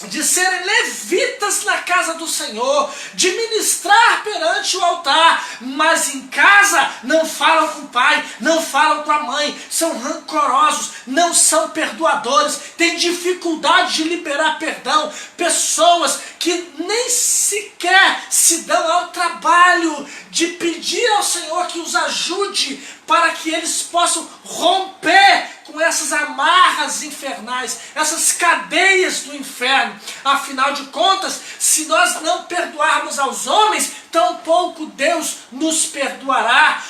de serem levitas na casa do Senhor, de ministrar perante o altar, mas em casa não falam com o pai, não falam com a mãe, são rancorosos, não são perdoadores, têm dificuldade de liberar perdão. Pessoas que nem sequer se dão ao trabalho de pedir ao Senhor que os ajude para que eles possam romper com essas amarras infernais, essas cadeias do inferno. Afinal de contas, se nós não perdoarmos aos homens, tampouco Deus nos perdoará.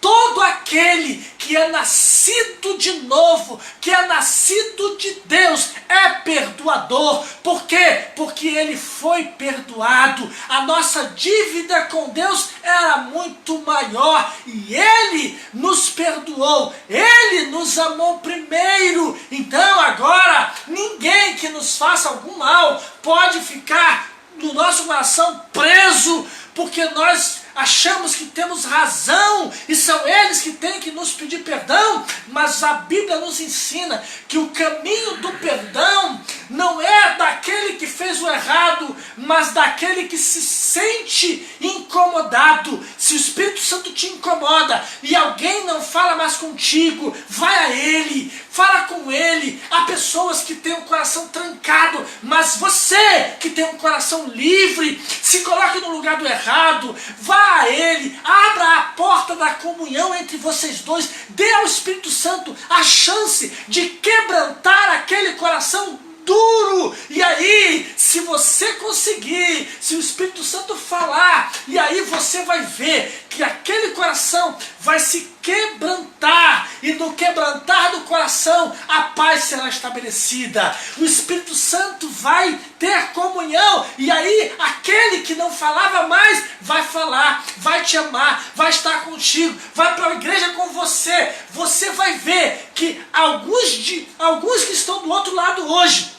Todo aquele que é nascido de novo, que é nascido de Deus, é perdoador. Por quê? Porque ele foi perdoado. A nossa dívida com Deus era muito maior e ele nos perdoou. Ele nos amou primeiro. Então agora, ninguém que nos faça algum mal pode ficar no nosso coração preso, porque nós achamos que temos razão e são eles que têm que nos pedir perdão. Mas a Bíblia nos ensina que o caminho do perdão não é daquele que fez o errado, mas daquele que se sente incomodado. Se o Espírito Santo te incomoda e alguém não fala mais contigo, vai a ele, fala com ele. Há pessoas que têm o coração trancado, mas você que tem um coração livre, se coloque no lugar do errado, vá a ele, abra a porta da comunhão entre vocês dois, dê ao Espírito Santo a chance de quebrantar aquele coração duro. E aí, se você conseguir, se o Espírito Santo falar, e aí você vai ver que aquele coração vai se quebrantar, e no quebrantar do coração a paz será estabelecida. O Espírito Santo vai ter comunhão, e aí aquele que não falava mais vai falar, vai te amar, vai estar contigo, vai para a igreja com você. Você vai ver que alguns que estão do outro lado hoje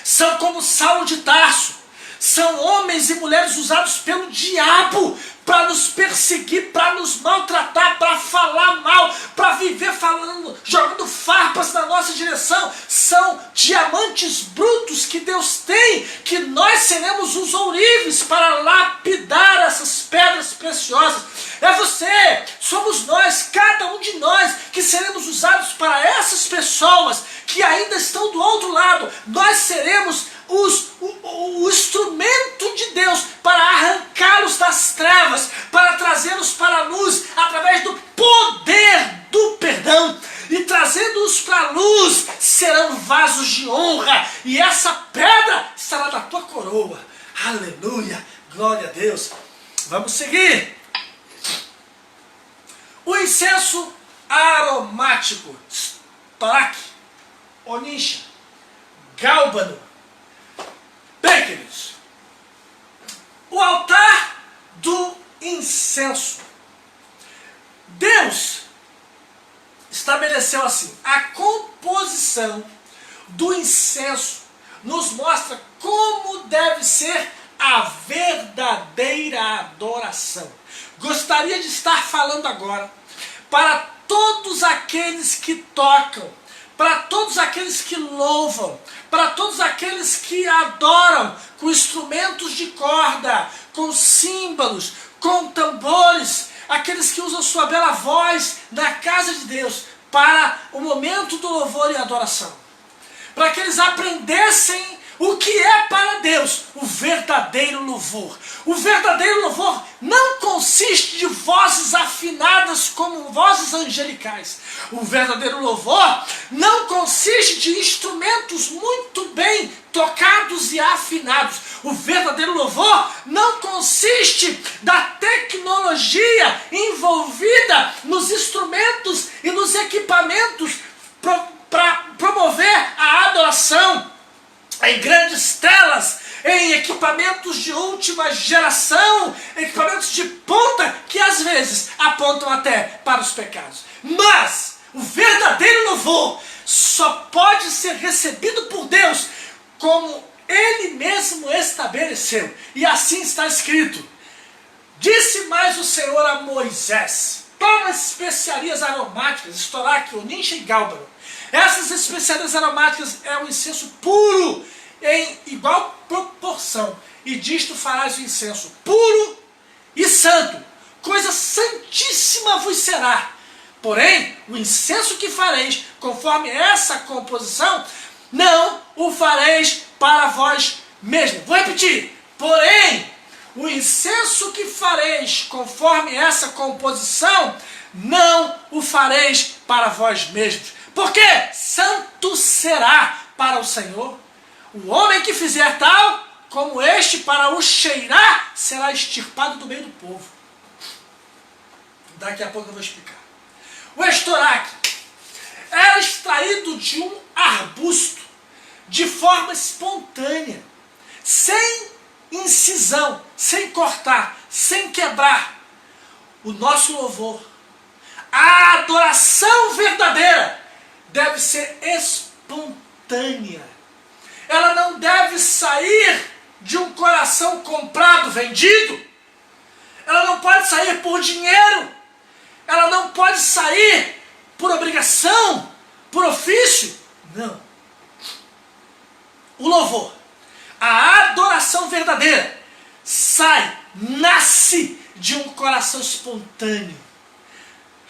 são como Saulo de Tarso, são homens e mulheres usados pelo diabo para nos perseguir, para nos maltratar, para falar mal, para viver falando, jogando farpas na nossa direção. São diamantes brutos que Deus tem, que nós seremos os ourives para lapidar essas pedras preciosas. É você, somos nós, cada um de nós, que seremos usados para essas pessoas que ainda estão do outro lado. Nós seremos o instrumento de Deus para arrancá-los das trevas, para trazê-los para a luz através do poder do perdão. E trazendo-os para a luz, serão vasos de honra, e essa pedra estará na tua coroa. Aleluia, glória a Deus. Vamos seguir. O incenso aromático, storac, onixa, gálbano. Bem, queridos, o altar do incenso. Deus estabeleceu assim: a composição do incenso nos mostra como deve ser a verdadeira adoração. Gostaria de estar falando agora para todos aqueles que tocam, para todos aqueles que louvam, para todos aqueles que adoram com instrumentos de corda, com símbolos, com tambores, aqueles que usam sua bela voz na casa de Deus para o momento do louvor e adoração. Para que eles aprendessem o que é para Deus o verdadeiro louvor. O verdadeiro louvor não consiste de vozes afinadas como vozes angelicais. O verdadeiro louvor não consiste de instrumentos muito bem tocados e afinados. O verdadeiro louvor não consiste da tecnologia envolvida nos instrumentos e nos equipamentos para promover a adoração em grandes telas, em equipamentos de última geração, equipamentos de ponta que às vezes apontam até para os pecados. Mas o verdadeiro louvor só pode ser recebido por Deus como Ele mesmo estabeleceu. E assim está escrito: disse mais o Senhor a Moisés: toma especiarias aromáticas, estoraque, onixa e gálbano. Essas especiarias aromáticas é um incenso puro, em igual proporção. E disto farás o incenso puro e santo. Coisa santíssima vos será. Porém, o incenso que fareis, conforme essa composição, não o fareis para vós mesmos. Vou repetir. Porém, o incenso que fareis, conforme essa composição, não o fareis para vós mesmos. Porque santo será para o Senhor. O homem que fizer tal, como este, para o cheirar, será extirpado do meio do povo. Daqui a pouco eu vou explicar. O estoraque era extraído de um arbusto de forma espontânea, sem incisão, sem cortar, sem quebrar. O nosso louvor, a adoração verdadeira, deve ser espontânea. Ela não deve sair de um coração comprado, vendido. Ela não pode sair por dinheiro. Ela não pode sair por obrigação, por ofício. Não. O louvor, a adoração verdadeira, nasce de um coração espontâneo.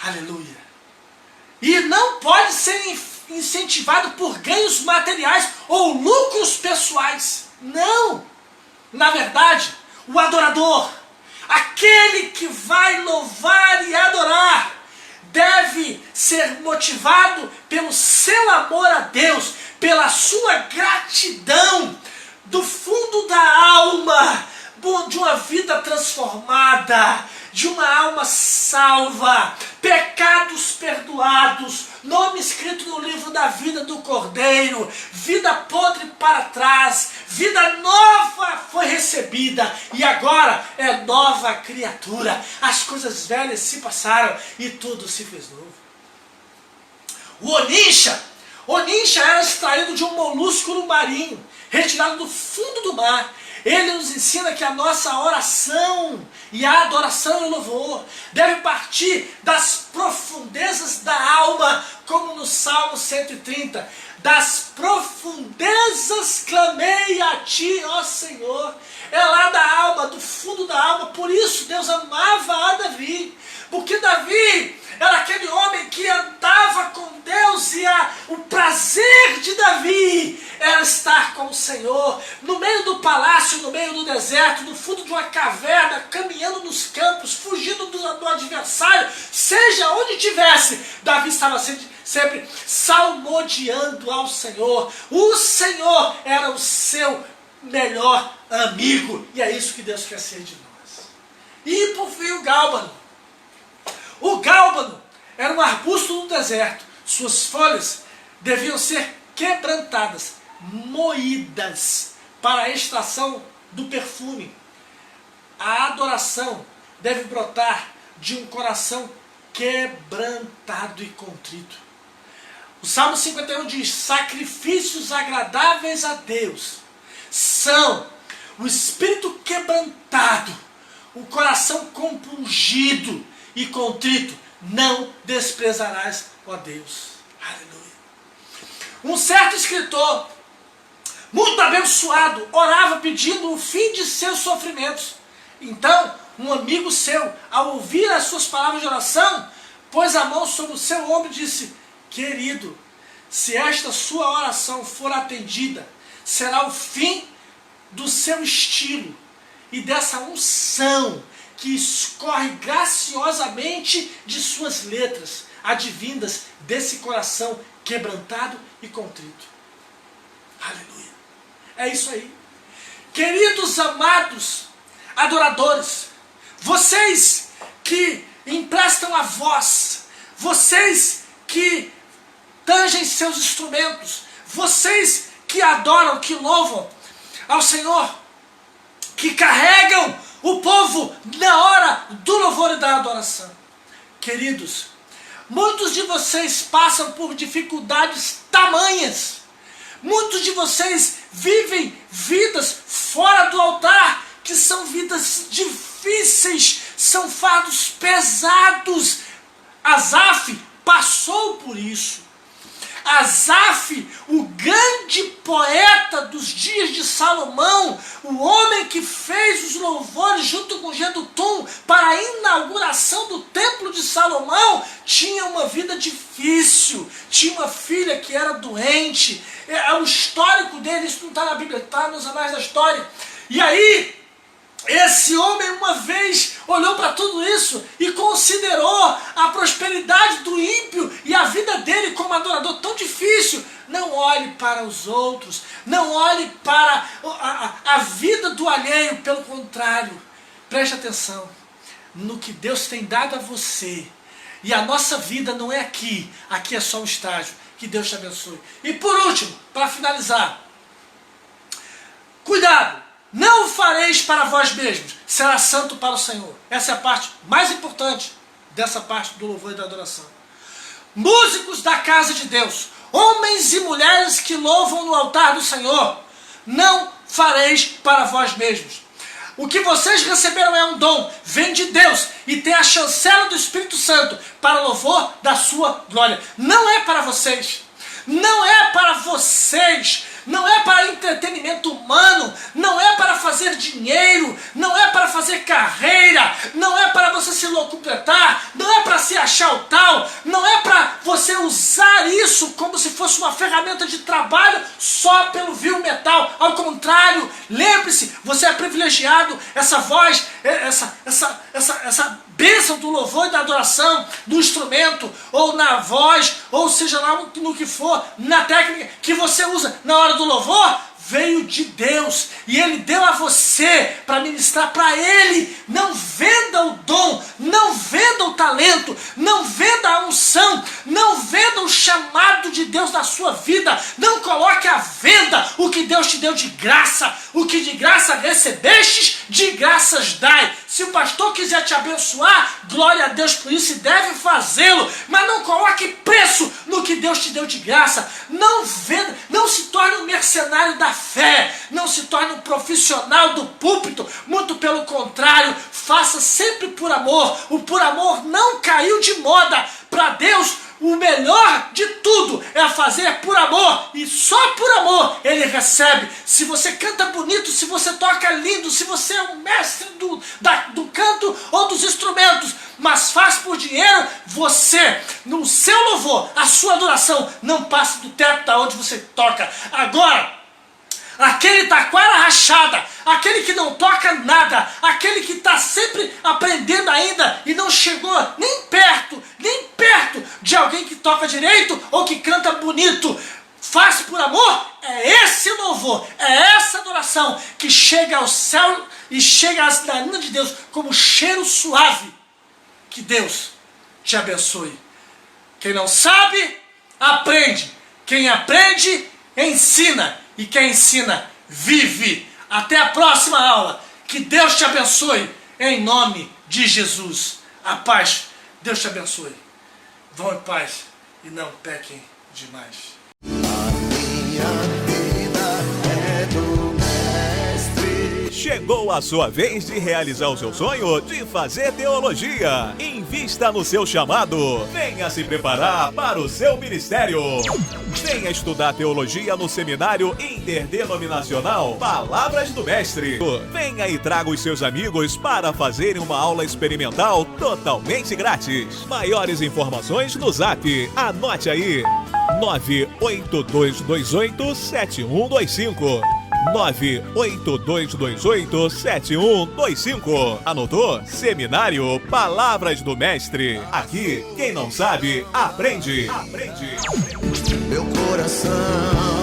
Aleluia. E não pode ser incentivado por ganhos materiais ou lucros pessoais. Não! Na verdade, o adorador, aquele que vai louvar e adorar, deve ser motivado pelo seu amor a Deus, pela sua gratidão, do fundo da alma, de uma vida transformada, de uma alma salva, pecados perdoados, nome escrito no livro da vida do Cordeiro, vida podre para trás, vida nova foi recebida e agora é nova criatura. As coisas velhas se passaram e tudo se fez novo. O onincha era extraído de um molúsculo marinho, retirado do fundo do mar. Ele nos ensina que a nossa oração e a adoração e o louvor deve partir das profundezas da alma, como no Salmo 130. Das profundezas clamei a ti, ó Senhor. É lá da alma, do fundo da alma. Por isso Deus amava a Davi. Porque Davi era aquele homem que andava com Deus e o prazer de Davi era estar com o Senhor, no meio do palácio, no meio do deserto, no fundo de uma caverna, caminhando nos campos, fugindo do adversário, seja onde tivesse, Davi estava sempre salmodiando ao Senhor. O Senhor era o seu melhor amigo, e é isso que Deus quer ser de nós. E por fim o gálbano. O gálbano era um arbusto no deserto. Suas folhas deviam ser quebrantadas, moídas, para a extração do perfume. A adoração deve brotar de um coração quebrantado e contrito. O Salmo 51 diz: sacrifícios agradáveis a Deus são o espírito quebrantado, o coração compungido e contrito. não desprezarás, ó Deus. Aleluia. Um certo escritor, muito abençoado, orava pedindo o fim de seus sofrimentos. Então, um amigo seu, ao ouvir as suas palavras de oração, pôs a mão sobre o seu ombro e disse: querido, se esta sua oração for atendida, será o fim do seu estilo e dessa unção que escorre graciosamente de suas letras, advindas desse coração quebrantado e contrito. Aleluia. É isso aí. Queridos amados adoradores, vocês que emprestam a voz, vocês que tangem seus instrumentos, vocês que adoram, que louvam ao Senhor, que carregam o povo na hora do louvor e da adoração. Queridos, muitos de vocês passam por dificuldades tamanhas. Muitos de vocês vivem vidas fora do altar, que são vidas difíceis, são fardos pesados. Asaf passou por isso. Asaf, o grande poeta dos dias de Salomão, o homem que fez os louvores junto com Jedutum para a inauguração do templo de Salomão, tinha uma vida difícil, tinha uma filha que era doente. O histórico dele, isso não está na Bíblia, está nos anais da história. E aí, esse homem uma vez olhou para tudo isso e considerou a prosperidade do ímpio e a vida dele como adorador tão difícil. Não olhe para os outros, não olhe para a vida do alheio, pelo contrário, preste atenção no que Deus tem dado a você. E a nossa vida não é aqui, aqui é só um estágio. Que Deus te abençoe. E por último, para finalizar, cuidado! Não o fareis para vós mesmos, será santo para o Senhor. Essa é a parte mais importante dessa parte do louvor e da adoração. Músicos da casa de Deus, homens e mulheres que louvam no altar do Senhor, não fareis para vós mesmos. O que vocês receberam é um dom, vem de Deus e tem a chancela do Espírito Santo para louvor da sua glória. Não é para vocês, não é para vocês. Não é para entretenimento humano, não é para fazer dinheiro, não é para fazer carreira, não é para você se locupletar, não é para se achar o tal, não é para você usar isso como se fosse uma ferramenta de trabalho só pelo vil metal. Ao contrário, lembre-se, você é privilegiado, essa voz, essa bênção do louvor e da adoração, do instrumento, ou na voz, ou seja lá no que for, na técnica que você usa na hora do louvor, veio de Deus e Ele deu a você para ministrar para Ele. Não venda o dom, não venda o talento, não venda a unção, não venda o chamado de Deus na sua vida. Não coloque à venda o que Deus te deu de graça. O que de graça recebestes, de graças dai. Se o pastor quiser te abençoar, glória a Deus por isso e deve fazê-lo. Mas não coloque preço no que Deus te deu de graça. Não venda, não se torne um mercenário da fé. Não se torne um profissional do púlpito. Muito pelo contrário, faça sempre por amor. O por amor não caiu de moda. Para Deus, o melhor de tudo é fazer por amor, e só por amor Ele recebe. Se você canta bonito, se você toca lindo, se você é um mestre do canto ou dos instrumentos, mas faz por dinheiro, você, no seu louvor, a sua adoração não passa do teto da onde você toca. Agora, aquele taquara rachada, aquele que não toca nada, aquele que está sempre aprendendo ainda e não chegou nem perto de alguém que toca direito ou que canta bonito, faz por amor, é esse louvor, é essa adoração que chega ao céu e chega às narinas de Deus como cheiro suave. Que Deus te abençoe. Quem não sabe, aprende. Quem aprende, ensina. E quem ensina, vive. Até a próxima aula. Que Deus te abençoe. Em nome de Jesus. A paz. Deus te abençoe. Vão em paz e não pequem demais. A minha vida é do Mestre. Chegou a sua vez de realizar o seu sonho de fazer teologia. Invista no seu chamado. Venha se preparar para o seu ministério. Venha estudar teologia no Seminário Interdenominacional Palavras do Mestre. Venha e traga os seus amigos para fazerem uma aula experimental totalmente grátis. Maiores informações no Zap. Anote aí: 982287125. 982287125. Anotou? Seminário Palavras do Mestre. Aqui, quem não sabe, aprende. Meu coração